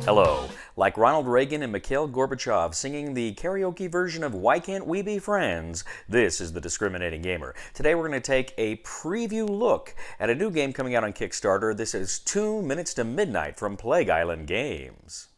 Hello. Like Ronald Reagan and Mikhail Gorbachev singing the karaoke version of Why Can't We Be Friends, this is The Discriminating Gamer. Today we're going to take a preview look at a new game coming out on Kickstarter. This is 2 Minutes to Midnight from Plague Island Games.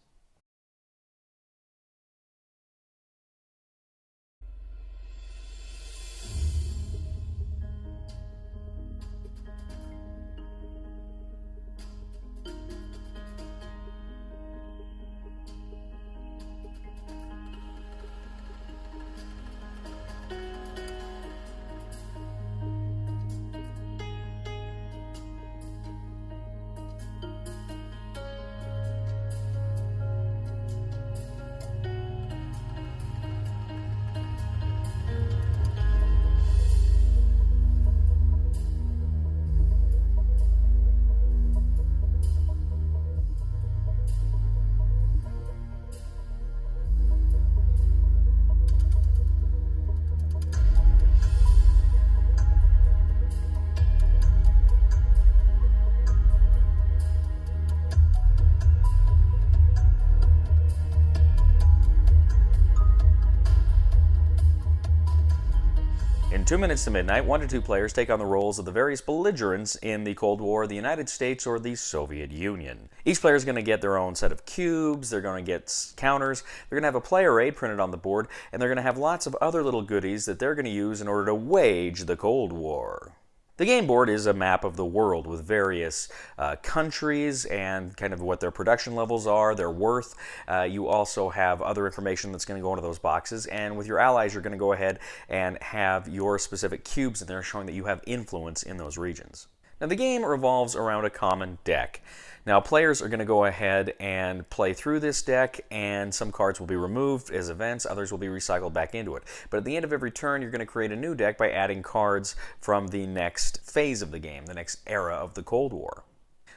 In 2 Minutes to Midnight, 1 to 2 players take on the roles of the various belligerents in the Cold War, the United States or the Soviet Union. Each player is going to get their own set of cubes, they're going to get counters, they're going to have a player aid printed on the board, and they're going to have lots of other little goodies that they're going to use in order to wage the Cold War. The game board is a map of the world with various countries and kind of what their production levels are, their worth. You also have other information that's going to go into those boxes, and with your allies you're going to go ahead and have your specific cubes in there showing that you have influence in those regions. Now the game revolves around a common deck. Now players are going to go ahead and play through this deck, and some cards will be removed as events, others will be recycled back into it. But at the end of every turn you're going to create a new deck by adding cards from the next phase of the game, the next era of the Cold War.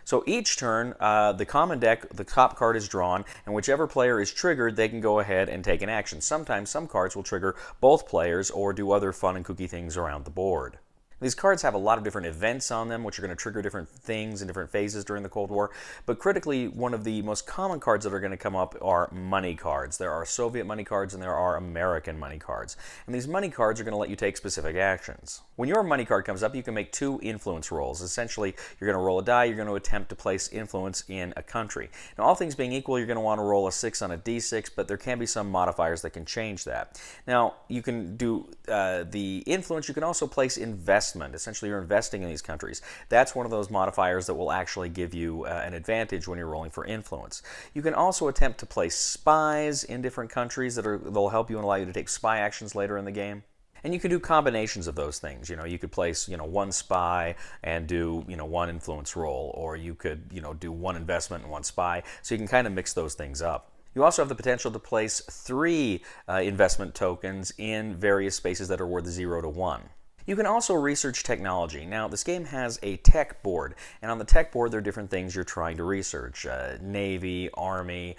So each turn, the common deck, the top card is drawn, and whichever player is triggered, they can go ahead and take an action. Sometimes some cards will trigger both players or do other fun and kooky things around the board. These cards have a lot of different events on them, which are going to trigger different things in different phases during the Cold War. But critically, one of the most common cards that are going to come up are money cards. There are Soviet money cards and there are American money cards. And these money cards are going to let you take specific actions. When your money card comes up, you can make 2 influence rolls. Essentially, you're going to roll a die, you're going to attempt to place influence in a country. Now, all things being equal, you're going to want to roll a 6 on a d6, but there can be some modifiers that can change that. Now, you can do the influence, you can also place investment. Essentially, you're investing in these countries. That's one of those modifiers that will actually give you an advantage when you're rolling for influence. You can also attempt to place spies in different countries that'll help you and allow you to take spy actions later in the game. And you can do combinations of those things. You could place, 1 spy and do, 1 influence roll, or you could, do 1 investment and 1 spy. So you can kind of mix those things up. You also have the potential to place 3 investment tokens in various spaces that are worth 0 to 1. You can also research technology. Now, this game has a tech board, and on the tech board there are different things you're trying to research. Navy, Army,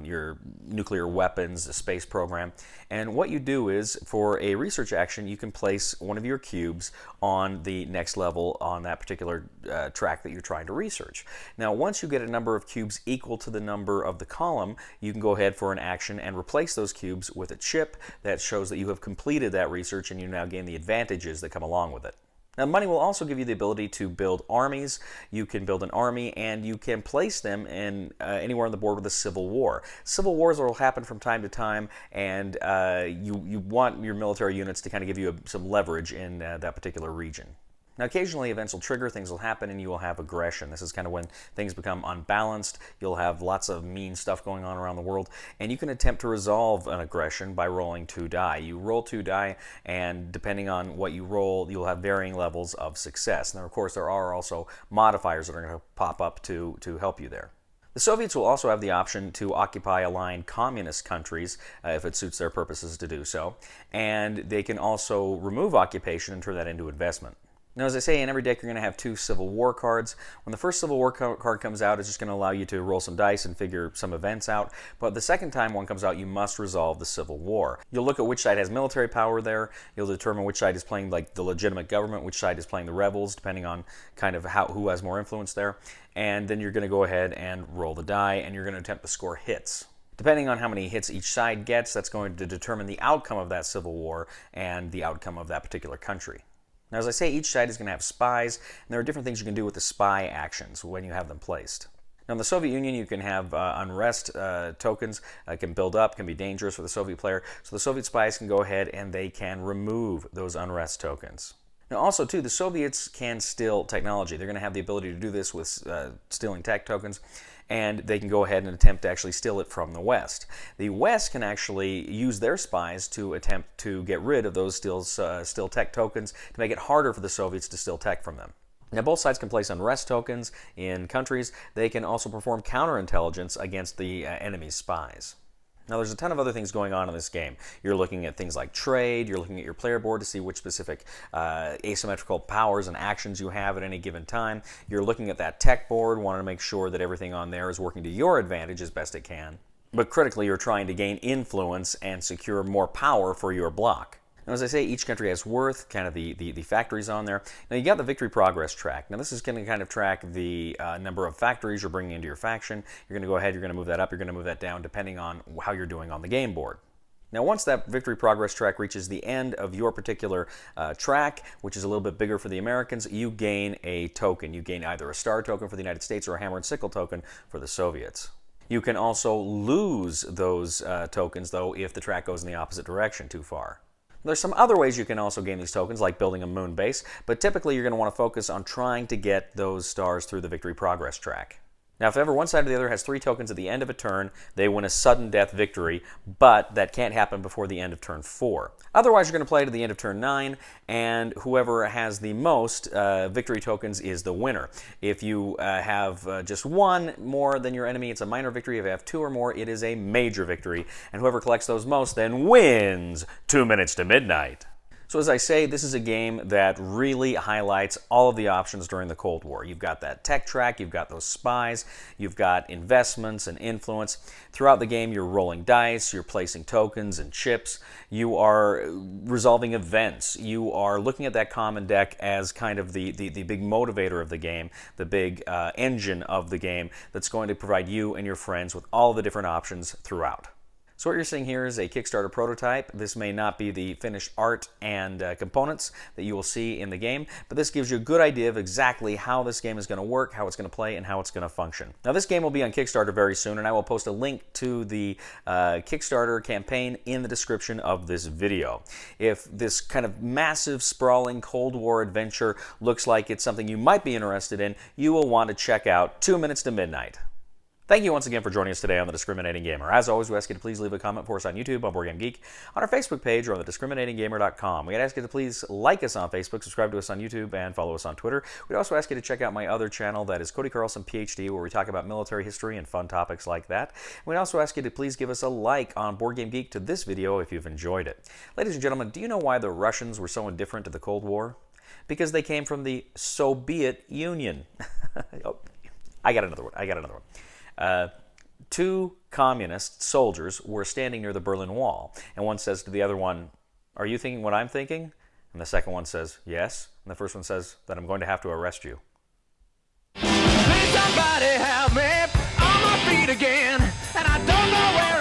your nuclear weapons, the space program. And what you do is, for a research action, you can place one of your cubes on the next level on that particular track that you're trying to research. Now, once you get a number of cubes equal to the number of the column, you can go ahead for an action and replace those cubes with a chip that shows that you have completed that research and you now gain the advantages that come along with it. Now, money will also give you the ability to build armies. You can build an army, and you can place them in anywhere on the board with a civil war. Civil wars will happen from time to time, and you want your military units to kind of give you some leverage in that particular region. Now, occasionally events will trigger, things will happen, and you will have aggression. This is kind of when things become unbalanced. You'll have lots of mean stuff going on around the world, and you can attempt to resolve an aggression by rolling 2 die. You roll 2 die, and depending on what you roll, you'll have varying levels of success. Now, of course, there are also modifiers that are going to pop up to help you there. The Soviets will also have the option to occupy aligned communist countries if it suits their purposes to do so, and they can also remove occupation and turn that into investment. Now, as I say, in every deck you're going to have 2 Civil War cards. When the first Civil War card comes out, it's just going to allow you to roll some dice and figure some events out. But the second time one comes out, you must resolve the Civil War. You'll look at which side has military power there. You'll determine which side is playing like the legitimate government, which side is playing the rebels, depending on kind of who has more influence there. And then you're going to go ahead and roll the die, and you're going to attempt to score hits. Depending on how many hits each side gets, that's going to determine the outcome of that Civil War and the outcome of that particular country. Now, as I say, each side is going to have spies, and there are different things you can do with the spy actions when you have them placed. Now, in the Soviet Union, you can have unrest tokens, can build up, can be dangerous for the Soviet player, so the Soviet spies can go ahead and they can remove those unrest tokens. Now, also, too, the Soviets can steal technology. They're going to have the ability to do this with stealing tech tokens, and they can go ahead and attempt to actually steal it from the West. The West can actually use their spies to attempt to get rid of those steal tech tokens to make it harder for the Soviets to steal tech from them. Now, both sides can place unrest tokens in countries. They can also perform counterintelligence against the enemy's spies. Now, there's a ton of other things going on in this game. You're looking at things like trade, you're looking at your player board to see which specific asymmetrical powers and actions you have at any given time. You're looking at that tech board, wanting to make sure that everything on there is working to your advantage as best it can. But critically, you're trying to gain influence and secure more power for your bloc. Now, as I say, each country has worth, kind of the factories on there. Now, you got the victory progress track. Now, this is going to kind of track the number of factories you're bringing into your faction. You're going to go ahead, you're going to move that up, you're going to move that down, depending on how you're doing on the game board. Now, once that victory progress track reaches the end of your particular track, which is a little bit bigger for the Americans, you gain a token. You gain either a star token for the United States or a hammer and sickle token for the Soviets. You can also lose those tokens, though, if the track goes in the opposite direction too far. There's some other ways you can also gain these tokens, like building a moon base, but typically you're going to want to focus on trying to get those stars through the victory progress track. Now, if ever one side or the other has 3 tokens at the end of a turn, they win a sudden death victory, but that can't happen before the end of turn 4. Otherwise, you're going to play to the end of turn 9, and whoever has the most victory tokens is the winner. If you have just 1 more than your enemy, it's a minor victory. If you have 2 or more, it is a major victory, and whoever collects those most then wins 2 minutes to midnight. So as I say, this is a game that really highlights all of the options during the Cold War. You've got that tech track, you've got those spies, you've got investments and influence. Throughout the game, you're rolling dice, you're placing tokens and chips, you are resolving events, you are looking at that common deck as kind of the big motivator of the game, the big engine of the game that's going to provide you and your friends with all the different options throughout. So what you're seeing here is a Kickstarter prototype. This may not be the finished art and components that you will see in the game, but this gives you a good idea of exactly how this game is going to work, how it's going to play, and how it's going to function. Now, this game will be on Kickstarter very soon, and I will post a link to the Kickstarter campaign in the description of this video. If this kind of massive, sprawling Cold War adventure looks like it's something you might be interested in, you will want to check out 2 Minutes to Midnight. Thank you once again for joining us today on The Discriminating Gamer. As always, we ask you to please leave a comment for us on YouTube, on Board Game Geek, on our Facebook page, or on thediscriminatinggamer.com. We'd ask you to please like us on Facebook, subscribe to us on YouTube, and follow us on Twitter. We'd also ask you to check out my other channel, that is Cody Carlson, PhD, where we talk about military history and fun topics like that. We'd also ask you to please give us a like on Board Game Geek to this video if you've enjoyed it. Ladies and gentlemen, do you know why the Russians were so indifferent to the Cold War? Because they came from the Soviet Union. Oh, I got another one. 2 communist soldiers were standing near the Berlin Wall, and one says to the other one, "Are you thinking what I'm thinking?" And the second one says, "Yes." And the first one says, "Then I'm going to have to arrest you." Please somebody help me on my feet again, and I don't know where